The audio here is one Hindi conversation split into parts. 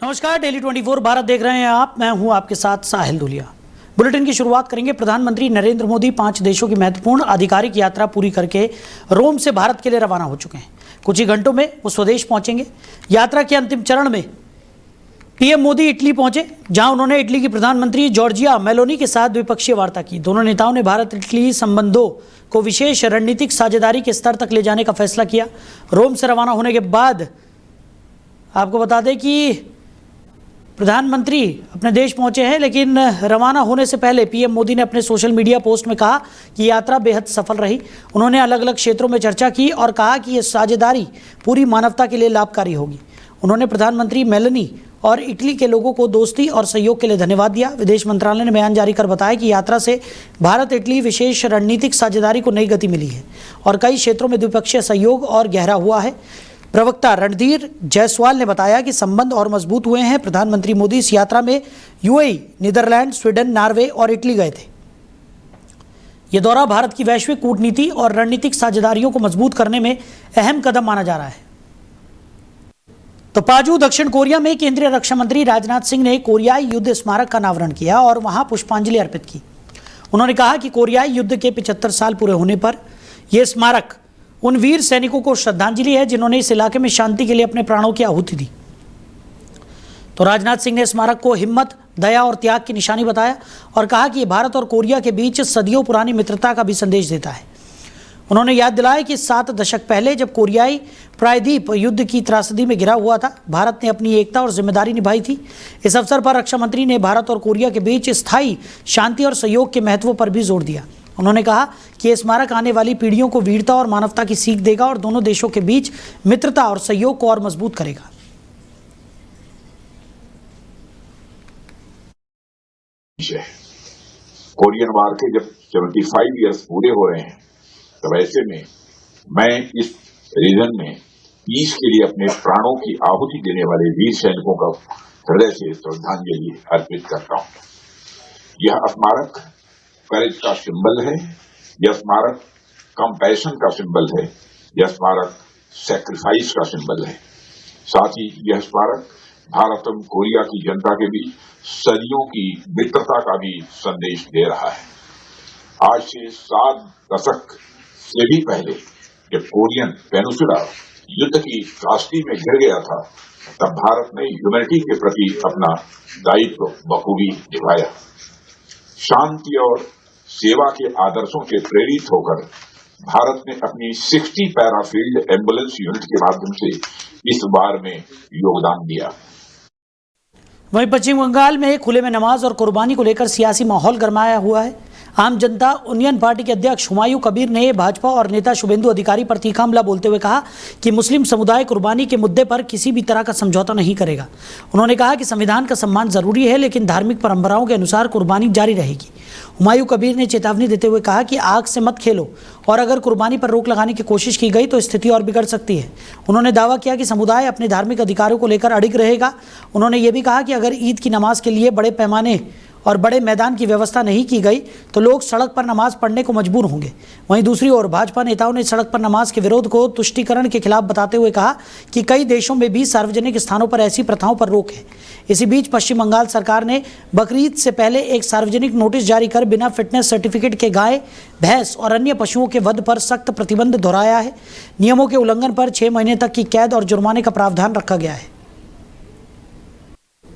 नमस्कार, डेली 24 भारत देख रहे हैं आप। मैं हूं आपके साथ साहिल दुलिया। बुलेटिन की शुरुआत करेंगे। प्रधानमंत्री नरेंद्र मोदी 5 देशों की महत्वपूर्ण आधिकारिक यात्रा पूरी करके रोम से भारत के लिए रवाना हो चुके हैं। कुछ ही घंटों में वो स्वदेश पहुंचेंगे। यात्रा के अंतिम चरण में पीएम मोदी इटली पहुंचे, जहां उन्होंने इटली की प्रधानमंत्री जॉर्जिया मेलोनी के साथ द्विपक्षीय वार्ता की। दोनों नेताओं ने भारत इटली संबंधों को विशेष रणनीतिक साझेदारी के स्तर तक ले जाने का फैसला किया। रोम से रवाना होने के बाद आपको बता दें कि प्रधानमंत्री अपने देश पहुंचे हैं, लेकिन रवाना होने से पहले पीएम मोदी ने अपने सोशल मीडिया पोस्ट में कहा कि यात्रा बेहद सफल रही। उन्होंने अलग अलग क्षेत्रों में चर्चा की और कहा कि यह साझेदारी पूरी मानवता के लिए लाभकारी होगी। उन्होंने प्रधानमंत्री मेलोनी और इटली के लोगों को दोस्ती और सहयोग के लिए धन्यवाद दिया। विदेश मंत्रालय ने बयान जारी कर बताया कि यात्रा से भारत इटली विशेष रणनीतिक साझेदारी को नई गति मिली है और कई क्षेत्रों में द्विपक्षीय सहयोग और गहरा हुआ है। प्रवक्ता रणधीर जायसवाल ने बताया कि संबंध और मजबूत हुए हैं। प्रधानमंत्री मोदी इस यात्रा में यूएई, नीदरलैंड, स्वीडन, नॉर्वे और इटली गए थे। यह दौरा भारत की वैश्विक कूटनीति और रणनीतिक साझेदारियों को मजबूत करने में अहम कदम माना जा रहा है। तो पाजू, दक्षिण कोरिया में केंद्रीय रक्षा मंत्री राजनाथ सिंह ने कोरियाई युद्ध स्मारक का अनावरण किया और वहां पुष्पांजलि अर्पित की। उन्होंने कहा कि कोरियाई युद्ध के 75 साल पूरे होने पर यह स्मारक उन वीर सैनिकों को श्रद्धांजलि है जिन्होंने इस इलाके में शांति के लिए अपने प्राणों की आहुति दी। तो राजनाथ सिंह ने स्मारक को हिम्मत, दया और त्याग की निशानी बताया और कहा कि यह भारत और कोरिया के बीच सदियों पुरानी मित्रता का भी संदेश देता है। उन्होंने याद दिलाया कि 7 दशक पहले जब कोरियाई प्रायद्वीप युद्ध की त्रासदी में घिरा हुआ था, भारत ने अपनी एकता और जिम्मेदारी निभाई थी। इस अवसर पर रक्षा मंत्री ने भारत और कोरिया के बीच स्थायी शांति और सहयोग के महत्व पर भी जोर दिया। उन्होंने कहा कि यह स्मारक आने वाली पीढ़ियों को वीरता और मानवता की सीख देगा और दोनों देशों के बीच मित्रता और सहयोग को और मजबूत करेगा। कोरियन वार के जब 75 ईयर्स पूरे हो रहे हैं, तब ऐसे में मैं इस रीजन में पीस के लिए अपने प्राणों की आहुति देने वाले वीर सैनिकों का हृदय से श्रद्धांजलि अर्पित करता हूं। यह स्मारक करेज का सिंबल है, यह स्मारक कंपैशन का सिंबल है, यह स्मारक सैक्रिफाइस का सिंबल है। साथ ही यह स्मारक भारत और कोरिया की जनता के बीच सदियों की मित्रता का भी संदेश दे रहा है। आज से 7 दशक से भी पहले जब कोरियन पेनिनसुला युद्ध की त्रासदी में घिर गया था, तब भारत ने ह्यूमैनिटी के प्रति अपना दायित्व बखूबी निभाया। शांति और सेवा के आदर्शों से प्रेरित होकर भारत ने अपनी 60 पैराफील्ड एम्बुलेंस यूनिट के माध्यम से इस वार में योगदान दिया। वहीं पश्चिम बंगाल में खुले में नमाज और कुर्बानी को लेकर सियासी माहौल गरमाया हुआ है। आम जनता यूनियन पार्टी के अध्यक्ष हुमायूं कबीर ने भाजपा और नेता शुभेंदु अधिकारी पर तीखा हमला बोलते हुए कहा कि मुस्लिम समुदाय कुर्बानी के मुद्दे पर किसी भी तरह का समझौता नहीं करेगा। उन्होंने कहा कि संविधान का सम्मान जरूरी है, लेकिन धार्मिक परंपराओं के अनुसार कुर्बानी जारी रहेगी। हुमायूं कबीर ने चेतावनी देते हुए कहा कि आग से मत खेलो और अगर कुर्बानी पर रोक लगाने की कोशिश की गई तो स्थिति और बिगड़ सकती है। उन्होंने दावा किया कि समुदाय अपने धार्मिक अधिकारों को लेकर अडिग रहेगा। उन्होंने ये भी कहा कि अगर ईद की नमाज के लिए बड़े पैमाने और बड़े मैदान की व्यवस्था नहीं की गई तो लोग सड़क पर नमाज पढ़ने को मजबूर होंगे। वहीं दूसरी ओर भाजपा नेताओं ने सड़क पर नमाज के विरोध को तुष्टीकरण के खिलाफ बताते हुए कहा कि कई देशों में भी सार्वजनिक स्थानों पर ऐसी प्रथाओं पर रोक है। इसी बीच पश्चिम बंगाल सरकार ने बकरीद से पहले एक सार्वजनिक नोटिस जारी कर बिना फिटनेस सर्टिफिकेट के गाय, भैंस और अन्य पशुओं के वध पर सख्त प्रतिबंध दोहराया है। नियमों के उल्लंघन पर 6 महीने तक की कैद और जुर्माने का प्रावधान रखा गया है।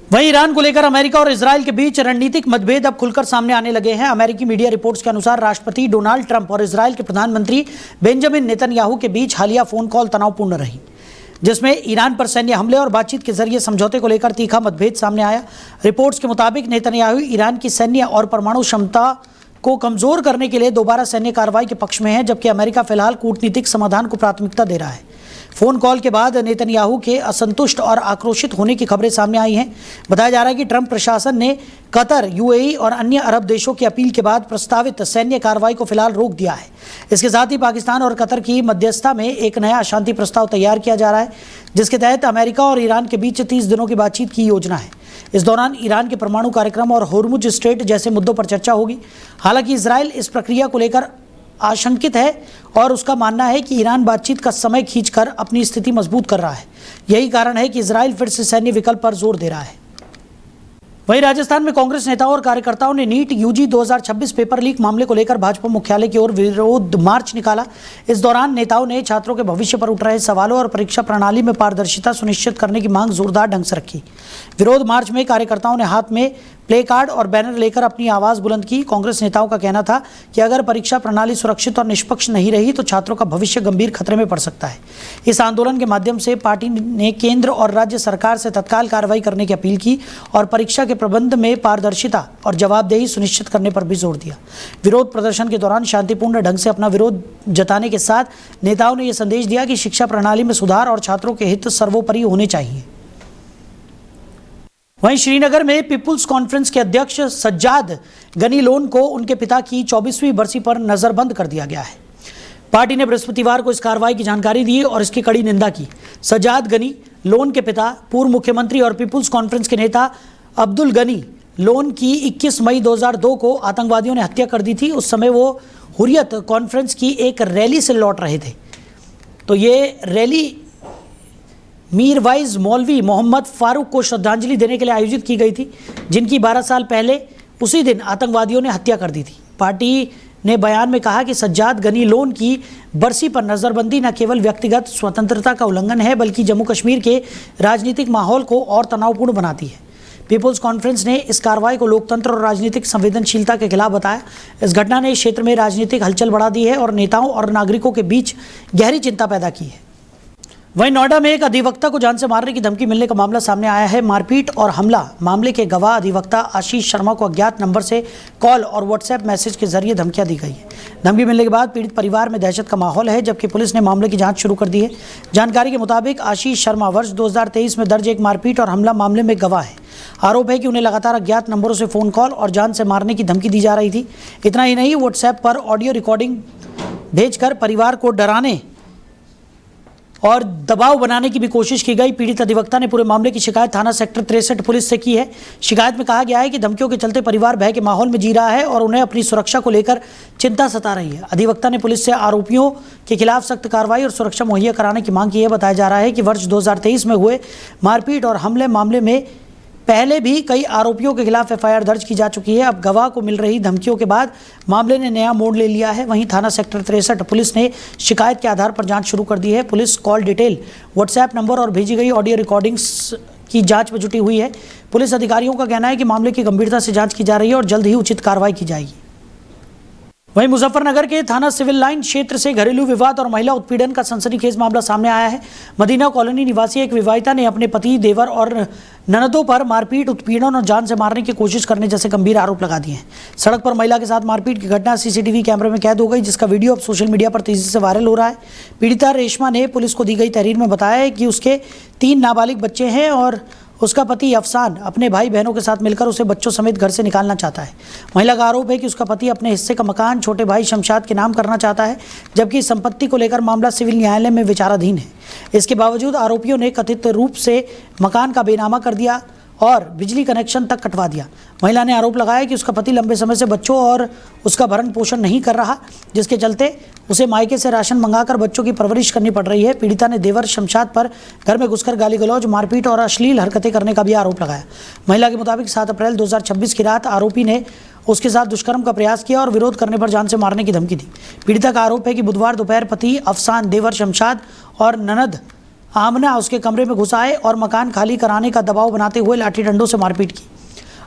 वहीं ईरान को लेकर अमेरिका और इजरायल के बीच रणनीतिक मतभेद अब खुलकर सामने आने लगे हैं। अमेरिकी मीडिया रिपोर्ट्स के अनुसार राष्ट्रपति डोनाल्ड ट्रंप और इजरायल के प्रधानमंत्री बेंजामिन नेतन्याहू के बीच हालिया फोन कॉल तनावपूर्ण रही, जिसमें ईरान पर सैन्य हमले और बातचीत के जरिए समझौते को लेकर तीखा मतभेद सामने आया। रिपोर्ट्स के मुताबिक नेतन्याहू ईरान की सैन्य और परमाणु क्षमता को कमजोर करने के लिए दोबारा सैन्य कार्रवाई के पक्ष में है, जबकि अमेरिका फिलहाल कूटनीतिक समाधान को प्राथमिकता दे रहा है। फोन कॉल के बाद नेतन्याहू के असंतुष्ट और आक्रोशित होने की खबरें सामने आई हैं। बताया जा रहा है कि ट्रंप प्रशासन ने कतर, यूएई और अन्य अरब देशों की अपील के बाद प्रस्तावित सैन्य कार्रवाई को फिलहाल रोक दिया है। इसके साथ ही पाकिस्तान और कतर की मध्यस्थता में एक नया शांति प्रस्ताव तैयार किया जा रहा है, जिसके तहत अमेरिका और ईरान के बीच 30 दिनों की बातचीत की योजना है। इस दौरान ईरान के परमाणु कार्यक्रम और होर्मुज स्ट्रेट जैसे मुद्दों पर चर्चा होगी। हालांकि इजरायल इस प्रक्रिया को लेकर आशंकित है और उसका मानना है कि ईरान बातचीत का समय खींचकर अपनी स्थिति मजबूत कर रहा है। यही कारण है कि इजराइल फिर से सैन्य विकल्प पर जोर दे रहा है। वहीं राजस्थान में कांग्रेस नेताओं और कार्यकर्ताओं ने नीट यूजी 2026 पेपर लीक मामले को लेकर भाजपा मुख्यालय की ओर विरोध मार्च निकाला। इस दौरान नेताओं ने छात्रों के भविष्य पर उठ रहे सवालों और परीक्षा प्रणाली में पारदर्शिता सुनिश्चित करने की मांग जोरदार ढंग से रखी। विरोध मार्च में कार्यकर्ताओं ने हाथ में प्ले कार्ड और बैनर लेकर अपनी आवाज बुलंद की। कांग्रेस नेताओं का कहना था कि अगर परीक्षा प्रणाली सुरक्षित और निष्पक्ष नहीं रही तो छात्रों का भविष्य गंभीर खतरे में पड़ सकता है। इस आंदोलन के माध्यम से पार्टी ने केंद्र और राज्य सरकार से तत्काल कार्रवाई करने की अपील की और परीक्षा के प्रबंध में पारदर्शिता और जवाबदेही सुनिश्चित करने पर भी जोर दिया। विरोध प्रदर्शन के दौरान शांतिपूर्ण ढंग से अपना विरोध जताने के साथ नेताओं ने यह संदेश दिया कि शिक्षा प्रणाली में सुधार और छात्रों के हित सर्वोपरि होने चाहिए। वहीं श्रीनगर में पीपुल्स कॉन्फ्रेंस के अध्यक्ष सज्जाद गनी लोन को उनके पिता की 24वीं बरसी पर नजरबंद कर दिया गया है। पार्टी ने बृहस्पतिवार को इस कार्रवाई की जानकारी दी और इसकी कड़ी निंदा की। सज्जाद गनी लोन के पिता पूर्व मुख्यमंत्री और पीपुल्स कॉन्फ्रेंस के नेता अब्दुल गनी लोन की 21 मई 2002 को आतंकवादियों ने हत्या कर दी थी। उस समय वो हुर्रियत कॉन्फ्रेंस की एक रैली से लौट रहे थे। तो ये रैली मीरवाइज मौलवी मोहम्मद फारूक को श्रद्धांजलि देने के लिए आयोजित की गई थी, जिनकी 12 साल पहले उसी दिन आतंकवादियों ने हत्या कर दी थी। पार्टी ने बयान में कहा कि सज्जाद गनी लोन की बरसी पर नज़रबंदी न केवल व्यक्तिगत स्वतंत्रता का उल्लंघन है बल्कि जम्मू कश्मीर के राजनीतिक माहौल को और तनावपूर्ण बनाती है। पीपुल्स कॉन्फ्रेंस ने इस कार्रवाई को लोकतंत्र और राजनीतिक संवेदनशीलता के खिलाफ बताया। इस घटना ने क्षेत्र में राजनीतिक हलचल बढ़ा दी है और नेताओं और नागरिकों के बीच गहरी चिंता पैदा की है। वहीं नोएडा में एक अधिवक्ता को जान से मारने की धमकी मिलने का मामला सामने आया है। मारपीट और हमला मामले के गवाह अधिवक्ता आशीष शर्मा को अज्ञात नंबर से कॉल और व्हाट्सएप मैसेज के जरिए धमकियां दी गई है। धमकी मिलने के बाद पीड़ित परिवार में दहशत का माहौल है, जबकि पुलिस ने मामले की जांच शुरू कर दी है। जानकारी के मुताबिक आशीष शर्मा वर्ष 2023 में दर्ज एक मारपीट और हमला मामले में गवाह है। आरोप है कि उन्हें लगातार अज्ञात नंबरों से फ़ोन कॉल और जान से मारने की धमकी दी जा रही थी। इतना ही नहीं, व्हाट्सएप पर ऑडियो रिकॉर्डिंग भेजकर परिवार को डराने और दबाव बनाने की भी कोशिश की गई। पीड़ित अधिवक्ता ने पूरे मामले की शिकायत थाना सेक्टर 63 पुलिस से की है। शिकायत में कहा गया है कि धमकियों के चलते परिवार भय के माहौल में जी रहा है और उन्हें अपनी सुरक्षा को लेकर चिंता सता रही है। अधिवक्ता ने पुलिस से आरोपियों के खिलाफ सख्त कार्रवाई और सुरक्षा मुहैया कराने की मांग की है। बताया जा रहा है कि वर्ष 2023 में हुए मारपीट और हमले मामले में पहले भी कई आरोपियों के खिलाफ एफआईआर दर्ज की जा चुकी है। अब गवाह को मिल रही धमकियों के बाद मामले ने नया मोड़ ले लिया है। वहीं थाना सेक्टर 63 पुलिस ने शिकायत के आधार पर जांच शुरू कर दी है। Police call detail, WhatsApp number और भेजी गई ऑडियो रिकॉर्डिंग्स की जांच में जुटी हुई है। पुलिस अधिकारियों का कहना है कि मामले की गंभीरता से जांच की जा रही है और जल्द ही उचित कार्रवाई की जाएगी। वहीं मुजफ्फरनगर के थाना सिविल लाइन क्षेत्र से घरेलू विवाद और महिला उत्पीड़न का सनसनीखेज मामला सामने आया है। मदीना कॉलोनी निवासी एक विवाहिता ने अपने पति, देवर और ननदों पर मारपीट, उत्पीड़न और जान से मारने की कोशिश करने जैसे गंभीर आरोप लगा दिए हैं। सड़क पर महिला के साथ मारपीट की घटना सीसीटीवी कैमरे में कैद हो गई, जिसका वीडियो अब सोशल मीडिया पर तेजी से वायरल हो रहा है। पीड़िता रेशमा ने पुलिस को दी गई तहरीर में बताया है कि उसके 3 नाबालिग बच्चे हैं और उसका पति अफसान अपने भाई बहनों के साथ मिलकर उसे बच्चों समेत घर से निकालना चाहता है। महिला का आरोप है कि उसका पति अपने हिस्से का मकान छोटे भाई शमशाद के नाम करना चाहता है, जबकि संपत्ति को लेकर मामला सिविल न्यायालय में विचाराधीन है। इसके बावजूद आरोपियों ने कथित रूप से मकान का बेनामा कर दिया और बिजली कनेक्शन तक कटवा दिया। महिला ने आरोप लगाया कि उसका पति लंबे समय से बच्चों और उसका भरण पोषण नहीं कर रहा, जिसके चलते उसे मायके से राशन मंगाकर बच्चों की परवरिश करनी पड़ रही है। पीड़िता ने देवर शमशाद पर घर में घुसकर गाली गलौज, मारपीट और अश्लील हरकतें करने का भी आरोप लगाया। महिला के मुताबिक 7 अप्रैल 2026 की रात आरोपी ने उसके साथ दुष्कर्म का प्रयास किया और विरोध करने पर जान से मारने की धमकी दी। पीड़िता का आरोप है कि बुधवार दोपहर पति अफसान, देवर शमशाद और ननद आमना उसके कमरे में घुस आए और मकान खाली कराने का दबाव बनाते हुए लाठी डंडों से मारपीट की।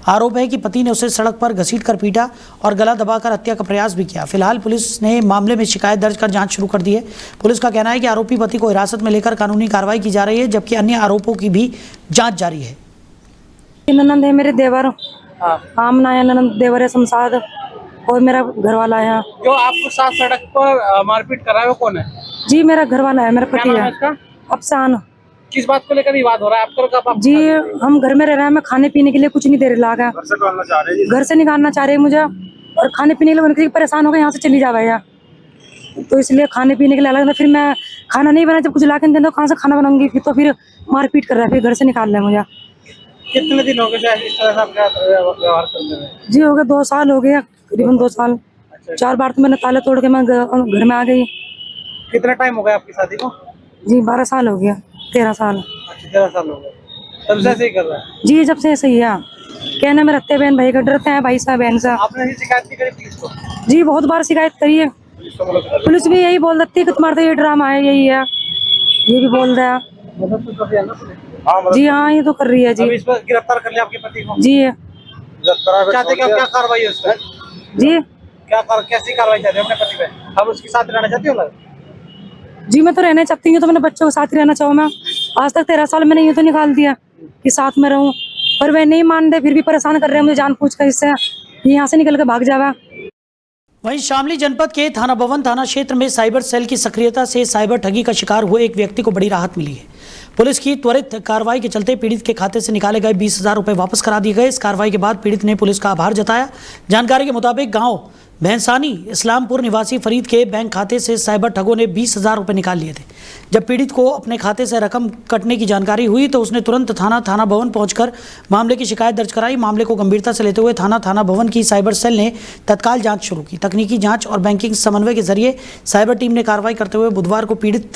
आरोप है कि पति ने उसे सड़क पर घसीटकर पीटा और गला दबाकर हत्या का प्रयास भी किया। फिलहाल पुलिस ने मामले में शिकायत दर्ज कर जांच शुरू कर दी है। पुलिस का कहना है कि आरोपी पति को हिरासत में लेकर कानूनी कार्रवाई की जा रही है, जबकि अन्य आरोपों की भी जांच जारी है। ननद है मेरे देवर, आमना है ननद, देवर है शमशाद और मेरा घर वाला है। जो आपको साथ सड़क पर मारपीट कर रहा है वो कौन है? जी मेरा घर वाला है, मेरा पति है इसका? अफसान। किस बात को लेकर विवाद हो रहा है आपका? जी हम घर में रह रहे हैं, मैं खाने पीने के लिए कुछ नहीं दे रहा है, घर से निकालना चाह रहे हैं मुझे और खाने पीने के लिए परेशान हो गए, यहाँ से चली जा भैया, तो इसलिए खाने पीने के लिए अलग। फिर मैं खाना नहीं बना, जब कुछ ला के दे दो कहाँ से खाना बनाऊंगी, तो फिर मारपीट कर रहा है, फिर घर से निकाल रहे मुझे। कितने दिन हो गए इस तरह से आपका व्यवहार करते हुए? जी हो गए 2 साल हो गए, करीबन 2 साल। 4 बार तो मैंने ताला तोड़ के मैं घर में आ गई। कितना टाइम हो गया आपकी शादी को? जी 12 साल हो गया, 13 साल। 13 साल हो गए, तब से ऐसे ही कर रहा है। जी जब से सही है, कहने में रखते बहन भाई का डरते हैं भाई साहब बहन से। आपने ऐसी शिकायत नहीं करी पुलिस को? जी बहुत बार शिकायत करी है, पुलिस भी यही बोल देती है कि तुम्हारा तो ये ड्रामा है, यही है, ये भी बोल रहा है। मदद तो कर रही है ना पुलिस? जी हाँ ये तो कर रही है जी। अभी इस पर गिरफ्तार कर लिया आपके पति को? जी चाहते कि क्या कार्रवाई है उस पर? जी कैसी कार्रवाई चाहते हैं अपने पति पे? अब उसके साथ रहना चाहती हो? जी मैं तो रहना चाहती हूँ, तो मैंने बच्चों के साथ ही रहना चाहूँ। मैं आज तक 13 साल मैंने यूँ तो निकाल दिया कि साथ में रहूँ, पर वे नहीं मान रहे, फिर भी परेशान कर रहे हैं मुझे जानबूझ कर, इससे यहाँ से निकल के भाग जावा। वहीं शामली जनपद के थाना भवन थाना क्षेत्र में साइबर सेल की सक्रियता से साइबर ठगी का शिकार हुए एक व्यक्ति को बड़ी राहत मिली है। पुलिस की त्वरित कार्रवाई के चलते पीड़ित के खाते से निकाले गए 20,000 रुपये वापस करा दिए गए। इस कार्रवाई के बाद पीड़ित ने पुलिस का आभार जताया। जानकारी के मुताबिक गांव भैंसानी इस्लामपुर निवासी फरीद के बैंक खाते से साइबर ठगों ने 20,000 रुपये निकाल लिए थे। जब पीड़ित को अपने खाते से रकम कटने की जानकारी हुई तो उसने तुरंत थाना भवन पहुंचकर मामले की शिकायत दर्ज कराई। मामले को गंभीरता से लेते हुए थाना भवन की साइबर सेल ने तत्काल जांच शुरू की। तकनीकी जांच और बैंकिंग समन्वय के जरिए साइबर टीम ने कार्रवाई करते हुए बुधवार को पीड़ित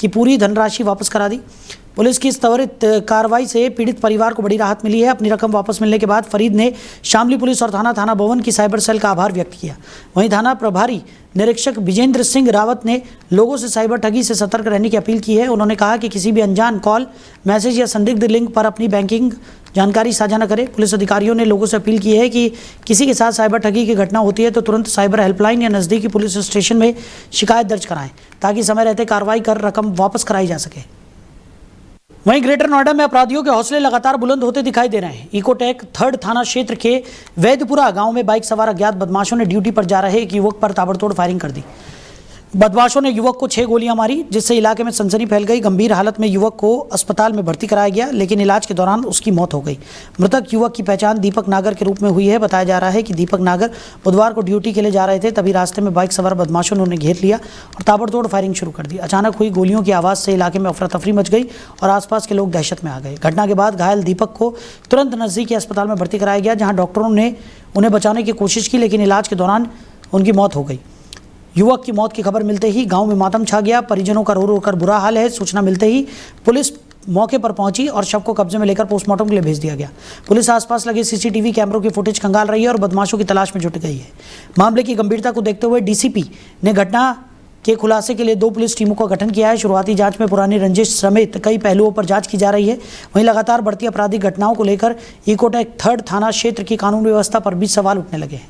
की पूरी धनराशि वापस करा दी। पुलिस की इस त्वरित कार्रवाई से पीड़ित परिवार को बड़ी राहत मिली है। अपनी रकम वापस मिलने के बाद फरीद ने शामली पुलिस और थाना भवन की साइबर सेल का आभार व्यक्त किया। वहीं थाना प्रभारी निरीक्षक विजेंद्र सिंह रावत ने लोगों से साइबर ठगी से सतर्क रहने की अपील की है। उन्होंने कहा कि किसी भी अनजान कॉल, मैसेज या संदिग्ध लिंक पर अपनी बैंकिंग जानकारी साझा न करें। पुलिस अधिकारियों ने लोगों से अपील की है कि किसी के साथ साइबर ठगी की घटना होती है तो तुरंत साइबर हेल्पलाइन या नज़दीकी पुलिस स्टेशन में शिकायत दर्ज कराएं, ताकि समय रहते कार्रवाई कर रकम वापस कराई जा सके। वहीं ग्रेटर नोएडा में अपराधियों के हौसले लगातार बुलंद होते दिखाई दे रहे हैं। इकोटेक 3rd थाना क्षेत्र के वैदपुरा गांव में बाइक सवार अज्ञात बदमाशों ने ड्यूटी पर जा रहे एक युवक पर ताबड़तोड़ फायरिंग कर दी। बदमाशों ने युवक को 6 गोलियां मारी, जिससे इलाके में सनसनी फैल गई। गंभीर हालत में युवक को अस्पताल में भर्ती कराया गया, लेकिन इलाज के दौरान उसकी मौत हो गई। मृतक युवक की पहचान दीपक नागर के रूप में हुई है। बताया जा रहा है कि दीपक नागर बुधवार को ड्यूटी के लिए जा रहे थे, तभी रास्ते में बाइक सवार बदमाशों ने उन्हें घेर लिया और ताबड़तोड़ फायरिंग शुरू कर दी। अचानक हुई गोलियों की आवाज़ से इलाके में अफरा तफरी मच गई और आसपास के लोग दहशत में आ गए। घटना के बाद घायल दीपक को तुरंत नज़दीकी अस्पताल में भर्ती कराया गया, जहाँ डॉक्टरों ने उन्हें बचाने की कोशिश की, लेकिन इलाज के दौरान उनकी मौत हो गई। युवक की मौत की खबर मिलते ही गांव में मातम छा गया। परिजनों का रो रो कर बुरा हाल है। सूचना मिलते ही पुलिस मौके पर पहुंची और शव को कब्जे में लेकर पोस्टमार्टम के लिए भेज दिया गया। पुलिस आसपास लगे सीसीटीवी कैमरों की फुटेज खंगाल रही है और बदमाशों की तलाश में जुट गई है। मामले की गंभीरता को देखते हुए डीसीपी ने घटना के खुलासे के लिए 2 पुलिस टीमों का गठन किया है। शुरुआती जांच में पुरानी रंजिश समेत कई पहलुओं पर जांच की जा रही है। वहीं लगातार बढ़ती आपराधिक घटनाओं को लेकर इकोटेक 3rd थाना क्षेत्र की कानून व्यवस्था पर भी सवाल उठने लगे हैं।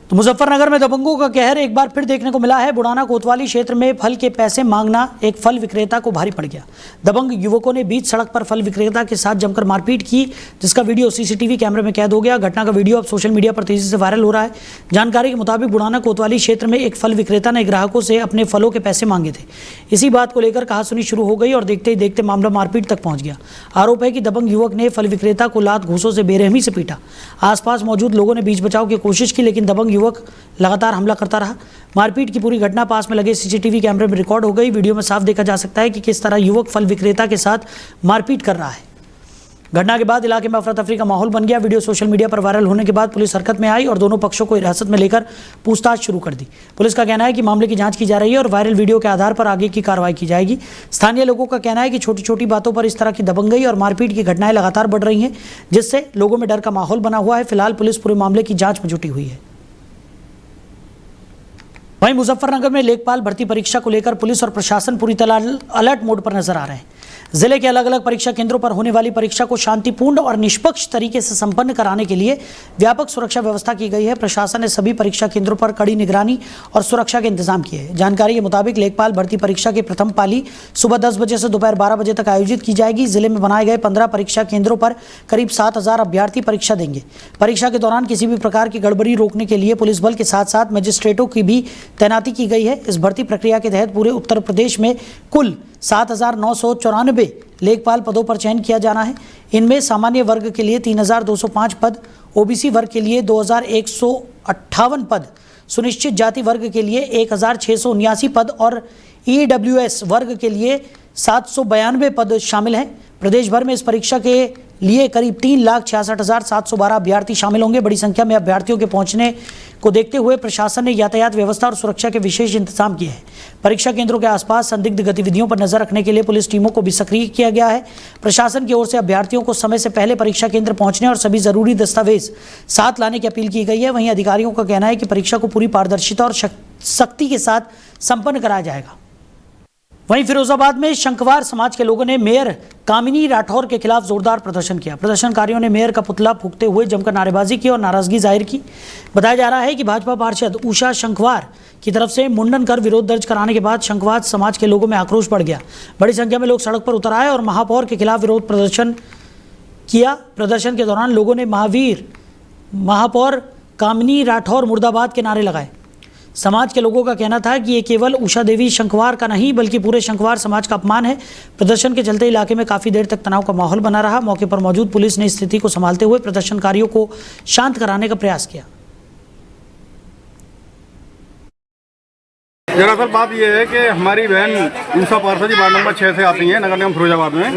तो मुजफ्फरनगर में दबंगों का कहर एक बार फिर देखने को मिला है। बुढ़ाना कोतवाली क्षेत्र में फल के पैसे मांगना एक फल विक्रेता को भारी पड़ गया। दबंग युवकों ने बीच सड़क पर फल विक्रेता के साथ जमकर मारपीट की, जिसका वीडियो सीसीटीवी कैमरे में कैद हो गया। घटना का वीडियो अब सोशल मीडिया पर तेजी से वायरल हो रहा है। जानकारी के मुताबिक बुढ़ाना कोतवाली क्षेत्र में एक फल विक्रेता ने ग्राहकों से अपने फलों के पैसे मांगे थे। इसी बात को लेकर कहासुनी शुरू हो गई और देखते ही देखते मामला मारपीट तक पहुंच गया। आरोप है कि दबंग युवक ने फल विक्रेता को लात घूंसों से बेरहमी से पीटा। आसपास मौजूद लोगों ने बीच बचाव की कोशिश की, लेकिन दबंग युवक लगातार हमला करता रहा। मारपीट की पूरी घटना पास में लगे सीसीटीवी कैमरे में रिकॉर्ड हो गई। वीडियो में साफ देखा जा सकता है कि किस तरह युवक फल विक्रेता के साथ मारपीट कर रहा है। घटना के बाद इलाके में अफरा तफरी का माहौल बन गया। वीडियो सोशल मीडिया पर वायरल होने के बाद पुलिस हरकत में आई और दोनों पक्षों को हिरासत में लेकर पूछताछ शुरू कर दी। पुलिस का कहना है कि मामले की जांच की जा रही है और वायरल वीडियो के आधार पर आगे की कार्रवाई की जाएगी। स्थानीय लोगों का कहना है कि छोटी छोटी बातों पर इस तरह की दबंगई और मारपीट की घटनाएं लगातार बढ़ रही हैं, जिससे लोगों में डर का माहौल बना हुआ है। फिलहाल पुलिस पूरे मामले की जांच में जुटी हुई है। वहीं मुजफ्फरनगर में लेखपाल भर्ती परीक्षा को लेकर पुलिस और प्रशासन पूरी तरह अलर्ट मोड पर नजर आ रहे हैं। जिले के अलग अलग परीक्षा केंद्रों पर होने वाली परीक्षा को शांतिपूर्ण और निष्पक्ष तरीके से संपन्न कराने के लिए व्यापक सुरक्षा व्यवस्था की गई है। प्रशासन ने सभी परीक्षा केंद्रों पर कड़ी निगरानी और सुरक्षा के इंतजाम किए हैं। जानकारी के मुताबिक लेखपाल भर्ती परीक्षा की प्रथम पाली सुबह 10 बजे से दोपहर 12 बजे तक आयोजित की जाएगी। जिले में बनाए गए 15 परीक्षा केंद्रों पर करीब 7,000 अभ्यर्थी परीक्षा देंगे। परीक्षा के दौरान किसी भी प्रकार की गड़बड़ी रोकने के लिए पुलिस बल के साथ साथ मजिस्ट्रेटों की भी तैनाती की गई है। इस भर्ती प्रक्रिया के तहत पूरे उत्तर प्रदेश में कुल 7,994 लेखपाल पदों पर चयन किया जाना है। इनमें सामान्य वर्ग के लिए 3,205 पद, ओबीसी वर्ग के लिए 2,158 पद, सुनिश्चित जाति वर्ग के लिए 1,679 पद और ईडब्ल्यूएस वर्ग के लिए 792 पद शामिल हैं। प्रदेश भर में इस परीक्षा के लिए करीब 3,66,712 अभ्यर्थी शामिल होंगे। बड़ी संख्या में अभ्यर्थियों के पहुंचने को देखते हुए प्रशासन ने यातायात व्यवस्था और सुरक्षा के विशेष इंतजाम किए हैं। परीक्षा केंद्रों के आसपास संदिग्ध गतिविधियों पर नजर रखने के लिए पुलिस टीमों को भी सक्रिय किया गया है। प्रशासन की ओर से अभ्यर्थियों को समय से पहले परीक्षा केंद्र पहुंचने और सभी जरूरी दस्तावेज साथ लाने की अपील की गई है। वहीं अधिकारियों का कहना है कि परीक्षा को पूरी पारदर्शिता और सख्ती के साथ संपन्न कराया जाएगा। वहीं फिरोजाबाद में शंखवार समाज के लोगों ने मेयर कामिनी राठौर के खिलाफ जोरदार प्रदर्शन किया। प्रदर्शनकारियों ने मेयर का पुतला फूंकते हुए जमकर नारेबाजी की और नाराजगी जाहिर की। बताया जा रहा है कि भाजपा पार्षद उषा शंखवार की तरफ से मुंडन कर विरोध दर्ज कराने के बाद शंखवार समाज के लोगों में आक्रोश बढ़ गया। बड़ी संख्या में लोग सड़क पर उतर आए और महापौर के खिलाफ विरोध प्रदर्शन किया। प्रदर्शन के दौरान लोगों ने महापौर कामिनी राठौर मुर्दाबाद के नारे लगाए। समाज के लोगों का कहना था कि ये केवल उषा देवी शंखवार का नहीं बल्कि पूरे शंखवार समाज का अपमान है। प्रदर्शन के चलते इलाके में काफी देर तक तनाव का माहौल बना रहा। मौके पर मौजूद पुलिस ने स्थिति को संभालते हुए प्रदर्शनकारियों को शांत कराने का प्रयास किया। दरअसल बात यह है कि हमारी बहन उषा पार्षद जी वार्ड नंबर 6 से आती हैं नगर निगम फिरोजाबाद में।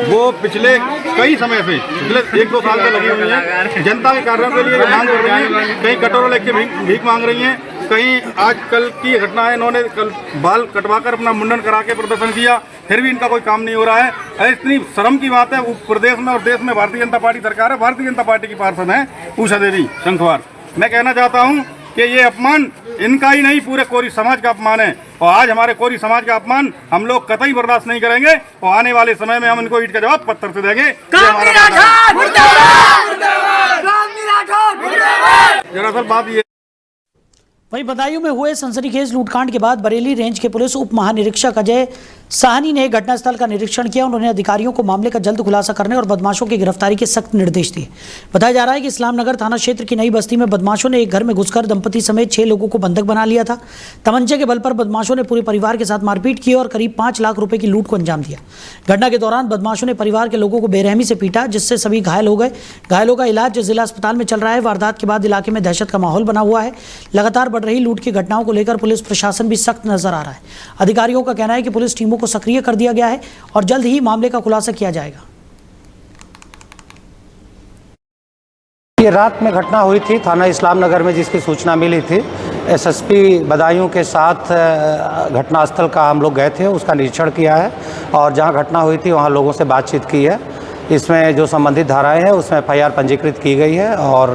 वो पिछले कई समय से पिछले 1-2 साल से लगी हुई हैं। जनता के कार्यों के लिए मांग कर रही हैं। कहीं कटोरा लेके भीख मांग रही हैं। कहीं आजकल की घटना है, इन्होंने कल बाल कटवाकर अपना मुंडन करा के प्रदर्शन किया, फिर भी इनका कोई काम नहीं हो रहा है। अरे इतनी शर्म की बात है। प्रदेश में और देश में भारतीय जनता पार्टी सरकार है। भारतीय जनता पार्टी की पार्षद है उषा देवी शंखवार। मैं कहना चाहता हूँ कि ये अपमान इनका ही नहीं पूरे कोरी समाज का अपमान है और आज हमारे कोरी समाज का अपमान हम लोग कतई बर्दाश्त नहीं करेंगे और आने वाले समय में हम इनको ईंट का जवाब पत्थर से देंगे। दरअसल बात ये वहीं बदायूं में हुए सनसनीखेज लूटकांड के बाद बरेली रेंज के पुलिस उप महानिरीक्षक अजय साहनी ने घटनास्थल का निरीक्षण किया। उन्होंने अधिकारियों को मामले का जल्द खुलासा करने और बदमाशों की गिरफ्तारी के सख्त निर्देश दिए। बताया जा रहा है कि इस्लामनगर थाना क्षेत्र की नई बस्ती में बदमाशों ने एक घर में घुसकर दंपति समेत 6 लोगों को बंधक बना लिया था। तमंचे के बल पर बदमाशों ने पूरे परिवार के साथ मारपीट की और करीब 5 लाख रुपए की लूट को अंजाम दिया। घटना के दौरान बदमाशों ने परिवार के लोगों को बेरहमी से पीटा, जिससे सभी घायल हो गए। घायलों का इलाज जिला अस्पताल में चल रहा है। वारदात के बाद इलाके में दहशत का माहौल बना हुआ है। लगातार बढ़ रही लूट की घटनाओं को लेकर पुलिस प्रशासन भी सख्त नजर आ रहा है। अधिकारियों का कहना है कि पुलिस टीमों को सक्रिय कर दिया गया है और जल्द ही मामले का खुलासा किया जाएगा। ये रात में घटना हुई थी थाना इस्लामनगर में, जिसकी सूचना मिली थी। एसएसपी बदायूं के साथ घटनास्थल का हम लोग गए थे, उसका निरीक्षण किया है और जहां घटना हुई थी वहां लोगों से बातचीत की है। इसमें जो संबंधित धाराएं हैं उसमें एफआईआर पंजीकृत की गई है और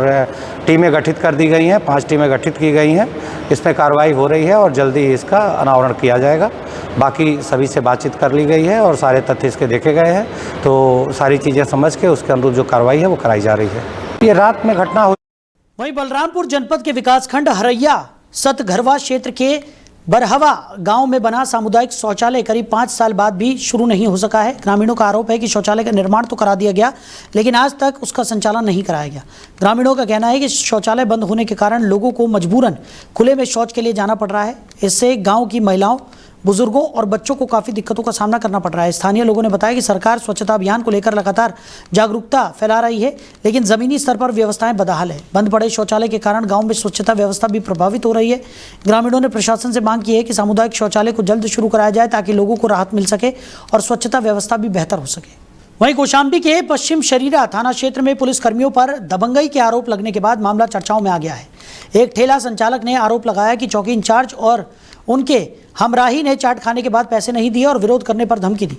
टीमें गठित कर दी गई हैं। 5 टीमें गठित की गई हैं। इसमें कार्रवाई हो रही है और जल्दी इसका अनावरण किया जाएगा। बाकी सभी से बातचीत कर ली गई है और सारे तथ्य इसके देखे गए हैं, तो सारी चीज़ें समझ के उसके अनुरूप जो कार्रवाई है वो कराई जा रही है। ये रात में घटना हुई। वहीं बलरामपुर जनपद के विकासखंड हरैया सतघरवा क्षेत्र के बरहवा गांव में बना सामुदायिक शौचालय करीब 5 साल बाद भी शुरू नहीं हो सका है। ग्रामीणों का आरोप है कि शौचालय का निर्माण तो करा दिया गया, लेकिन आज तक उसका संचालन नहीं कराया गया। ग्रामीणों का कहना है कि शौचालय बंद होने के कारण लोगों को मजबूरन खुले में शौच के लिए जाना पड़ रहा है। इससे गाँव की महिलाओं, बुजुर्गों और बच्चों को काफ़ी दिक्कतों का सामना करना पड़ रहा है। स्थानीय लोगों ने बताया कि सरकार स्वच्छता अभियान को लेकर लगातार जागरूकता फैला रही है, लेकिन ज़मीनी स्तर पर व्यवस्थाएं बदहाल है। बंद पड़े शौचालय के कारण गांव में स्वच्छता व्यवस्था भी प्रभावित हो रही है। ग्रामीणों ने प्रशासन से मांग की है कि सामुदायिक शौचालय को जल्द शुरू कराया जाए ताकि लोगों को राहत मिल सके और स्वच्छता व्यवस्था भी बेहतर हो सके। वहीं कौशाम्बी के पश्चिम शरीरा थाना क्षेत्र में पुलिस कर्मियों पर दबंगई के आरोप लगने के बाद मामला चर्चाओं में आ गया है। एक ठेला संचालक ने आरोप लगाया कि चौकी इंचार्ज और उनके हमराही ने चाट खाने के बाद पैसे नहीं दिए और विरोध करने पर धमकी दी।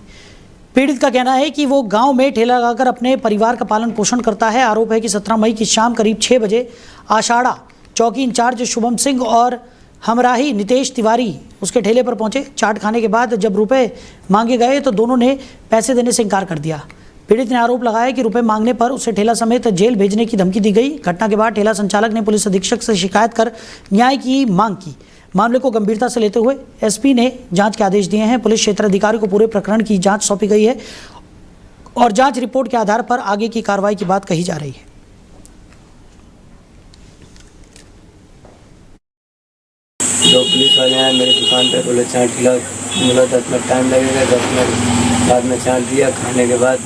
पीड़ित का कहना है कि वो गांव में ठेला लगाकर अपने परिवार का पालन पोषण करता है। आरोप है कि 17 मई की शाम करीब 6 बजे आषाढ़ा चौकी इंचार्ज शुभम सिंह और हमराही नितेश तिवारी उसके ठेले पर पहुंचे। चाट खाने के बाद जब रुपए मांगे गए तो दोनों ने पैसे देने से इनकार कर दिया। पीड़ित ने आरोप लगाया कि रुपए मांगने पर उसे ठेला समेत जेल भेजने की धमकी दी गई। घटना के बाद ठेला संचालक ने पुलिस अधीक्षक से शिकायत कर न्याय की मांग की। मामले को गंभीरता से लेते हुए एसपी ने जांच के आदेश दिए हैं। पुलिस क्षेत्र अधिकारी को पूरे प्रकरण की जांच सौंपी गई है और जांच रिपोर्ट के आधार पर आगे की कार्रवाई की बात कही जा रही है। दो पुलिस वाले आए मेरी दुकान पे, बोले चाट खिला, बोला 10 मिनट टाइम लगेगा। 10 मिनट बाद में चाट दिया। खाने के बाद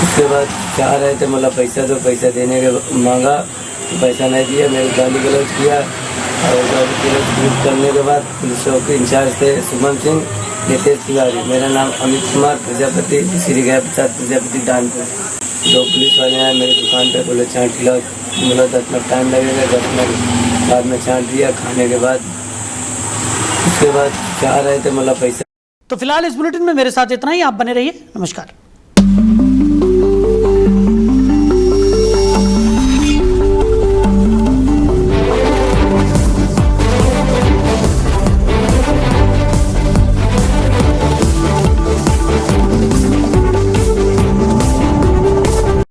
उसके बाद चाह रहे थे, बोला पैसा दो, पैसा देने के मांगा तो पैसा नहीं दिया। मेरे गाली गलौज किया और गाली गलौज करने के बाद पुलिस चौकी इंचार्ज थे शुभम सिंह, नितेश तिवारी। मेरा नाम अमित कुमार प्रजापति, श्री गया प्रसाद प्रजापति दानपुर। दो पुलिस वाले आए मेरी दुकान पे, बोले चाट खिलाओ, बोला 10 मिनट टाइम लगेगा। 10 मिनट बाद में चाट दिया। खाने के बाद उसके बाद चाह रहे थे मतलब पैसा। तो फिलहाल इस बुलेटिन में मेरे साथ इतना ही। आप बने रहिए। नमस्कार।